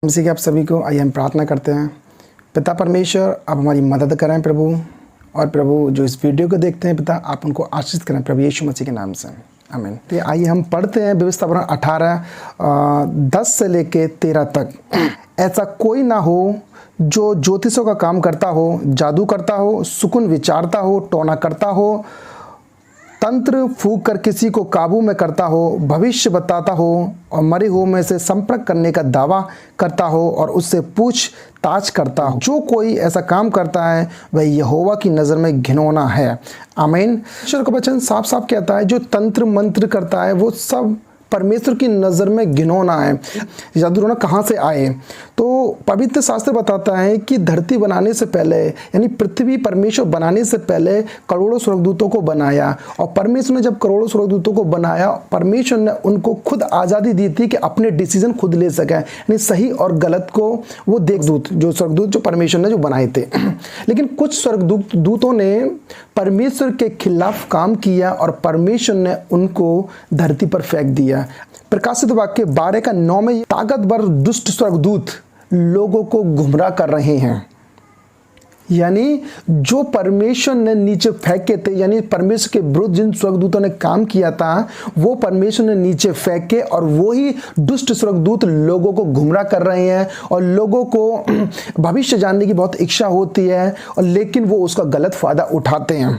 मसीह के आप सभी को आइए हम प्रार्थना करते हैं। पिता परमेश्वर, आप हमारी मदद करें प्रभु, और प्रभु जो इस वीडियो को देखते हैं पिता, आप उनको आशीष करें प्रभु यीशु मसीह के नाम से, आमीन। तो आइए हम पढ़ते हैं व्यवस्था वरन 18:10 से लेके 13 तक। ऐसा कोई ना हो जो ज्योतिषों का काम करता हो, जादू करता हो, सुकुन विचारता हो, टोना करता हो, तंत्र फूंक कर किसी को काबू में करता हो, भविष्य बताता हो और मरे हुए में से संपर्क करने का दावा करता हो और उससे पूछताछ करता हो। जो कोई ऐसा काम करता है वह यहोवा की नज़र में घिनौना है। आमीन। ईश्वर का वचन साफ साफ कहता है जो तंत्र मंत्र करता है वो सब परमेश्वर की नज़र में घिनौना है। जादू टोना कहाँ से आए? तो पवित्र शास्त्र बताता है कि धरती बनाने से पहले, यानी पृथ्वी परमेश्वर बनाने से पहले करोड़ों स्वर्गदूतों को बनाया, और परमेश्वर ने जब करोड़ों स्वर्गदूतों को बनाया, परमेश्वर ने उनको खुद आज़ादी दी थी कि अपने डिसीजन खुद ले सकें, यानी सही और गलत को वो देवदूत, जो स्वर्गदूत जो परमेश्वर ने जो बनाए थे। लेकिन कुछ स्वर्गदूतों ने परमेश्वर के खिलाफ काम किया और परमेश्वर ने उनको धरती पर फेंक दिया। प्रकाशित वाक्य 12:9 में ताकतवर दुष्ट स्वर्गदूत लोगों को गुमराह कर रहे हैं। यानी जो परमेश्वर ने नीचे फेंके थे, यानी परमेश्वर के विरुद्ध जिन स्वर्गदूतों ने काम किया था वो परमेश्वर ने नीचे फेंके, और वही दुष्ट स्वर्गदूत लोगों को गुमराह कर रहे हैं और लोगों को भविष्य जानने की बहुत इच्छा होती है, और लेकिन वो उसका गलत फायदा उठाते हैं।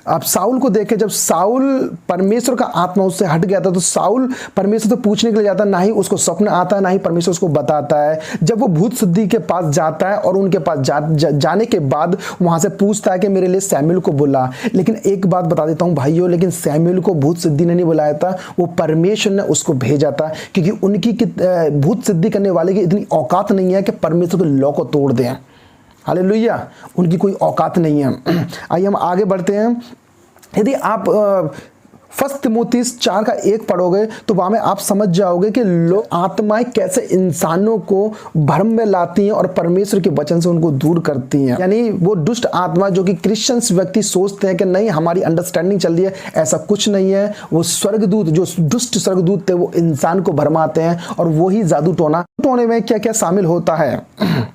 आप साउल को देखें, जब साउल परमेश्वर का आत्मा उससे हट गया था तो साउल परमेश्वर से पूछने के लिए जाता, ना ही उसको स्वप्न आता है ना ही परमेश्वर उसको बताता है। जब वो भूत सिद्धि के पास जाता है और उनके पास जाने के बाद वहां से पूछता है कि मेरे लिए सैमुएल को बुला। लेकिन एक बात बता देता हूं भाइयों, लेकिन सैमुएल को भूत सिद्धि ने नहीं बुलाया था, वो परमेश्वर ने उसको भेजा था, क्योंकि उनकी भूत सिद्धि करने वाले की इतनी औकात नहीं है कि परमेश्वर के लॉ को तोड़ दें। हालेलुया, उनकी कोई औकात नहीं है। आइए हम आगे बढ़ते हैं। यदि आप 1 तिमोथी 4:1 पढ़ोगे तो वहां में आप समझ जाओगे कि लोग आत्माएं कैसे इंसानों को भ्रम में लाती हैं और परमेश्वर के वचन से उनको दूर करती हैं। यानी वो दुष्ट आत्मा जो कि क्रिश्चियंस व्यक्ति सोचते हैं कि नहीं हमारी अंडरस्टैंडिंग चल रही है, ऐसा कुछ नहीं है। वो स्वर्गदूत, जो दुष्ट स्वर्गदूत थे, वो इंसान को भरमाते हैं, और वही जादू टोने में क्या क्या शामिल होता है।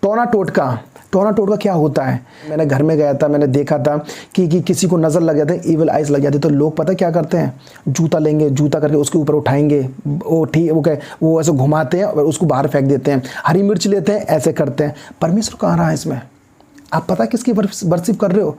टोना टोटका क्या होता है? मैंने घर में गया था, मैंने देखा था कि किसी को नज़र लग जाते, इविल आइज लग जाते, तो लोग पता क्या करते हैं, जूता लेंगे, जूता करके उसके ऊपर उठाएंगे, वो ऐसे घुमाते हैं और उसको बाहर फेंक देते हैं। हरी मिर्च लेते हैं, ऐसे करते हैं। परमेश्वर कहाँ रहा है इसमें? आप पता किसकी वर्शिप कर रहे हो?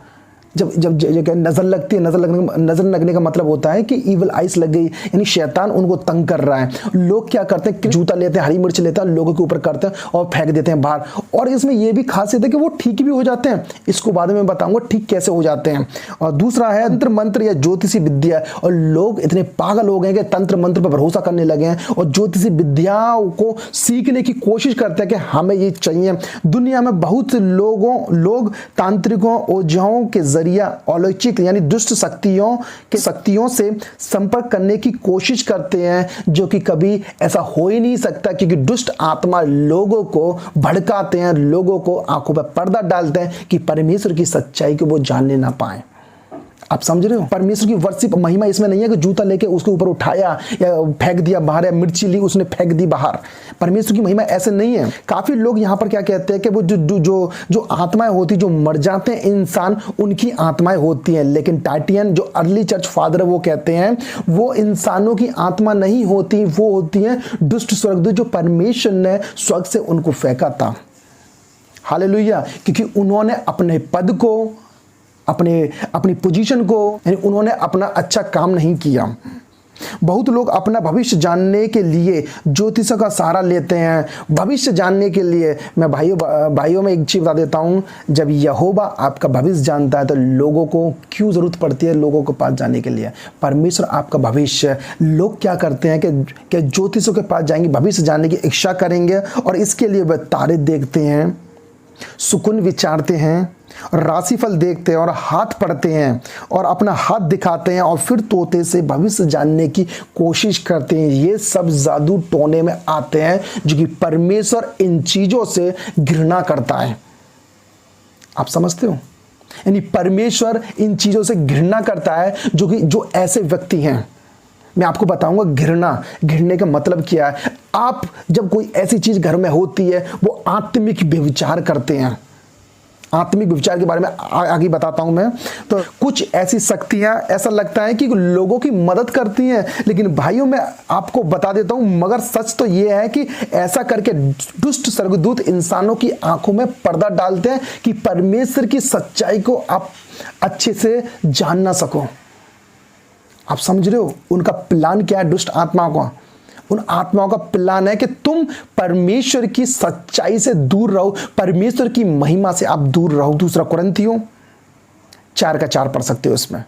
जब नज़र लगती है, नज़र लगने का मतलब होता है कि इविल आइस लग गई, यानी शैतान उनको तंग कर रहा है। लोग क्या करते हैं, जूता लेते हैं, हरी मिर्च लेते हैं, लोगों के ऊपर करते हैं और फेंक देते हैं बाहर। और इसमें यह भी खासियत है कि वो ठीक भी हो जाते हैं। इसको बाद में बताऊंगा ठीक कैसे हो जाते हैं। और दूसरा है तंत्र मंत्र या ज्योतिषी विद्या, और लोग इतने पागल हो गए कि तंत्र मंत्र पर भरोसा करने लगे हैं और ज्योतिषी विद्याओं को सीखने की कोशिश करते हैं कि हमें ये चाहिए। दुनिया में बहुत से लोग तांत्रिकों, ओझाओं के अलौकिक यानी दुष्ट शक्तियों से संपर्क करने की कोशिश करते हैं, जो कि कभी ऐसा हो ही नहीं सकता, क्योंकि दुष्ट आत्मा लोगों को भड़काते हैं, लोगों को आंखों पर पर्दा डालते हैं कि परमेश्वर की सच्चाई को वो जानने ना पाए। आप समझ रहे हो? परमेश्वर की वर्शिप महिमा इसमें नहीं है कि जूता लेके उसके ऊपर उठाया या फेंक दिया बाहर, या मिर्ची ली उसने फेंक दी बाहर। परमेश्वर की महिमा ऐसे नहीं है। काफी लोग यहाँ पर क्या कहते हैं कि वो जो आत्माएं होती, जो मर जाते हैं इंसान, उनकी आत्माएं होती हैं। लेकिन टार्टियन जो अर्ली चर्च फादर है वो कहते हैं वो इंसानों की आत्मा नहीं होती, वो होती है दुष्ट स्वर्गदूत जो परमेश्वर ने स्वर्ग से उनको फेंका था। हालेलुया, क्योंकि उन्होंने अपने पद को, अपनी पोजीशन को, यानी उन्होंने अपना अच्छा काम नहीं किया। बहुत लोग अपना भविष्य जानने के लिए ज्योतिषों का सहारा लेते हैं। भविष्य जानने के लिए मैं भाइयों में एक चीज बता देता हूं, जब यहोवा आपका भविष्य जानता है तो लोगों को क्यों जरूरत पड़ती है लोगों के पास जाने के लिए? परमेश्वर आपका भविष्य, लोग क्या करते हैं कि ज्योतिषों के पास जाएंगे, भविष्य जानने की इच्छा करेंगे, और इसके लिए वह तारे देखते हैं, सुकुन विचारते हैं, राशिफल देखते हैं और हाथ पढ़ते हैं और अपना हाथ दिखाते हैं और फिर तोते से भविष्य जानने की कोशिश करते हैं। ये सब जादू टोने में आते हैं, जो कि परमेश्वर इन चीजों से घृणा करता है। आप समझते हो? यानी परमेश्वर इन चीजों से घृणा करता है, जो ऐसे व्यक्ति हैं। मैं आपको बताऊंगा घृणा, घृणने का मतलब क्या है। आप जब कोई ऐसी चीज घर में होती है, वो आत्मिक व्यभिचार करते हैं। आत्मिक व्यभिचार के बारे में आगे बताता हूं मैं। तो कुछ ऐसी शक्तियां ऐसा लगता है कि लोगों की मदद करती हैं, लेकिन भाइयों मैं आपको बता देता हूं, मगर सच तो यह है कि ऐसा करके दुष्ट स्वर्गदूत इंसानों की आंखों में पर्दा डालते हैं कि परमेश्वर की सच्चाई को आप अच्छे से जान ना सको। आप समझ रहे हो उनका प्लान क्या है? दुष्ट आत्माओं का, उन आत्माओं का प्लान है कि तुम परमेश्वर की सच्चाई से दूर रहो, परमेश्वर की महिमा से आप दूर रहो। दूसरा कुरिन्थियों 4:4 पढ़ सकते हो। इसमें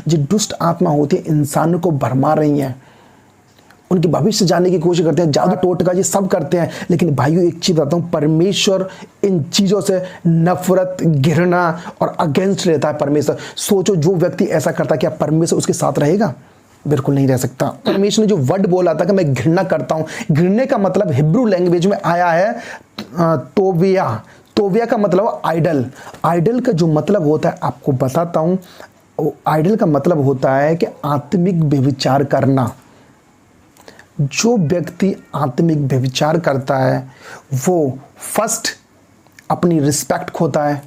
जो दुष्ट आत्मा होती है इंसानों को भरमा रही हैं, उनकी भविष्य जानने की कोशिश करते हैं, जादू टोटका ये सब करते हैं। लेकिन भाइयों एक चीज बताता हूं, परमेश्वर इन चीजों से नफरत, घृणा और अगेंस्ट रहता है। परमेश्वर, सोचो जो व्यक्ति ऐसा करता है, क्या परमेश्वर उसके साथ रहेगा? बिल्कुल नहीं रह सकता। परमेश्वर ने जो वर्ड बोला था कि मैं घृणा करता हूं, घृणा का मतलब हिब्रू लैंग्वेज में आया है तोविया। तोविया का मतलब आइडल। आइडल का जो मतलब होता है आपको बताता हूं, आइडल का मतलब होता है कि आत्मिक व्यभिचार करना। जो व्यक्ति आत्मिक व्यभिचार करता है वो फर्स्ट अपनी रिस्पेक्ट खोता है,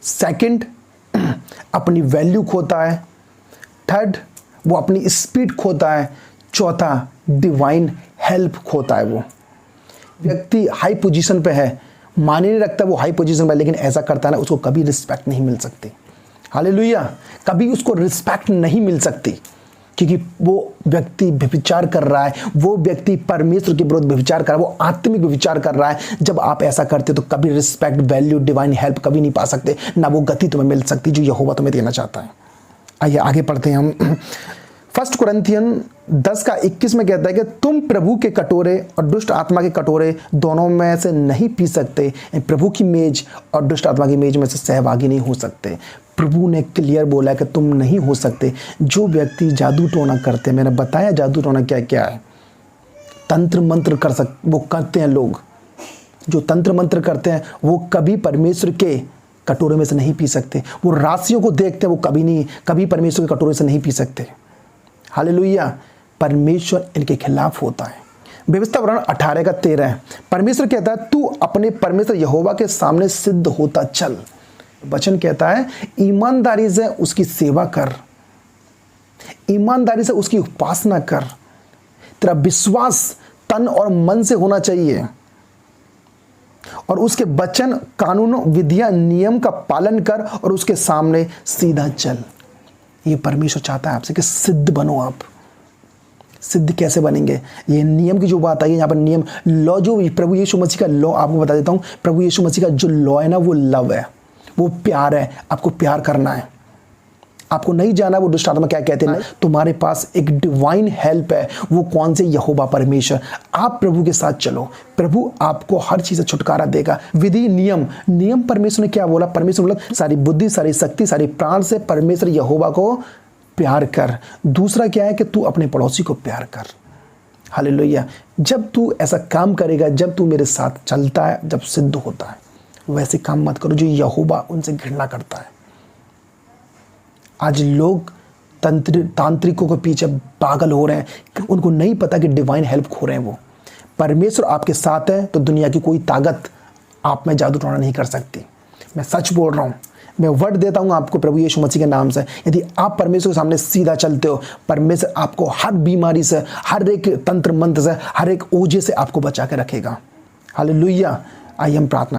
सेकंड अपनी वैल्यू खोता है, थर्ड वो अपनी स्पीड खोता है, चौथा डिवाइन हेल्प खोता है। वो व्यक्ति हाई पोजीशन पे है, माने नहीं रखता वो हाई पोजीशन पे, लेकिन ऐसा करता है ना, उसको कभी रिस्पेक्ट नहीं मिल सकती। हालेलुया, कभी उसको रिस्पेक्ट नहीं मिल सकती, क्योंकि वो व्यक्ति व्यभिचार कर रहा है, वो व्यक्ति परमेश्वर के विरुद्ध व्यभिचार कर रहा है, वो आत्मिक व्यभिचार कर रहा है। जब आप ऐसा करते हो तो कभी रिस्पेक्ट, वैल्यू, डिवाइन हेल्प कभी नहीं पा सकते, ना वो गति तुम्हें मिल सकती जो यहोवा तुम्हें देना चाहता है। आइए आगे पढ़ते हैं हम। 1 कुरिन्थियन 10:21 में कहता है कि तुम प्रभु के कटोरे और दुष्ट आत्मा के कटोरे दोनों में से नहीं पी सकते, प्रभु की मेज और दुष्ट आत्मा की मेज में से सहभागी नहीं हो सकते। प्रभु ने क्लियर बोला है कि तुम नहीं हो सकते। जो व्यक्ति जादू टोना करते हैं, मैंने बताया जादू टोना क्या क्या है, तंत्र मंत्र वो करते हैं लोग, जो तंत्र मंत्र करते हैं वो कभी परमेश्वर के कटोरे में से नहीं पी सकते। वो राशियों को देखते हैं, वो कभी परमेश्वर के कटोरे से नहीं पी सकते। हालेलुया, परमेश्वर इनके खिलाफ होता है। व्यवस्था वर्ण 18:13 परमेश्वर कहता है तू अपने परमेश्वर यहोवा के सामने सिद्ध होता चल। वचन कहता है ईमानदारी से उसकी सेवा कर, ईमानदारी से उसकी उपासना कर। तेरा विश्वास तन और मन से होना चाहिए और उसके वचन, कानून, विधियां, नियम का पालन कर और उसके सामने सीधा चल। ये परमेश्वर चाहता है आपसे कि सिद्ध बनो। आप सिद्ध कैसे बनेंगे? ये नियम की जो बात आई है यहाँ पर, नियम, लॉ, जो प्रभु यीशु मसीह का लॉ आपको बता देता हूँ। प्रभु यीशु मसीह का जो लॉ है ना, वो लव है, वो प्यार है। आपको प्यार करना है, आपको नहीं जाना वो दुष्ट आत्मा क्या कहते हैं। तुम्हारे पास एक डिवाइन हेल्प है, वो कौन से? यहोवा परमेश्वर। आप प्रभु के साथ चलो, प्रभु आपको हर चीज से छुटकारा देगा। विधि, नियम परमेश्वर ने क्या बोला? परमेश्वर बोला सारी बुद्धि, सारी शक्ति, सारी प्राण से परमेश्वर यहोवा को प्यार कर। दूसरा क्या है कि तू अपने पड़ोसी को प्यार कर। हालेलुया, जब तू ऐसा काम करेगा, जब तू मेरे साथ चलता है, जब सिद्ध होता है, वैसे काम मत करो जो यहोवा उनसे घृणा करता है। आज लोग तांत्रिकों के पीछे पागल हो रहे हैं, उनको नहीं पता कि डिवाइन हेल्प खो रहे हैं। वो परमेश्वर आपके साथ है तो दुनिया की कोई ताकत आप में जादू टोना नहीं कर सकती। मैं सच बोल रहा हूँ, मैं वर्ड देता हूँ आपको प्रभु यीशु मसीह के नाम से। यदि आप परमेश्वर के सामने सीधा चलते हो, परमेश्वर आपको हर बीमारी से, हर एक तंत्र मंत्र से, हर एक ओझे से आपको बचा के रखेगा। हालेलुया। आइए हम प्रार्थना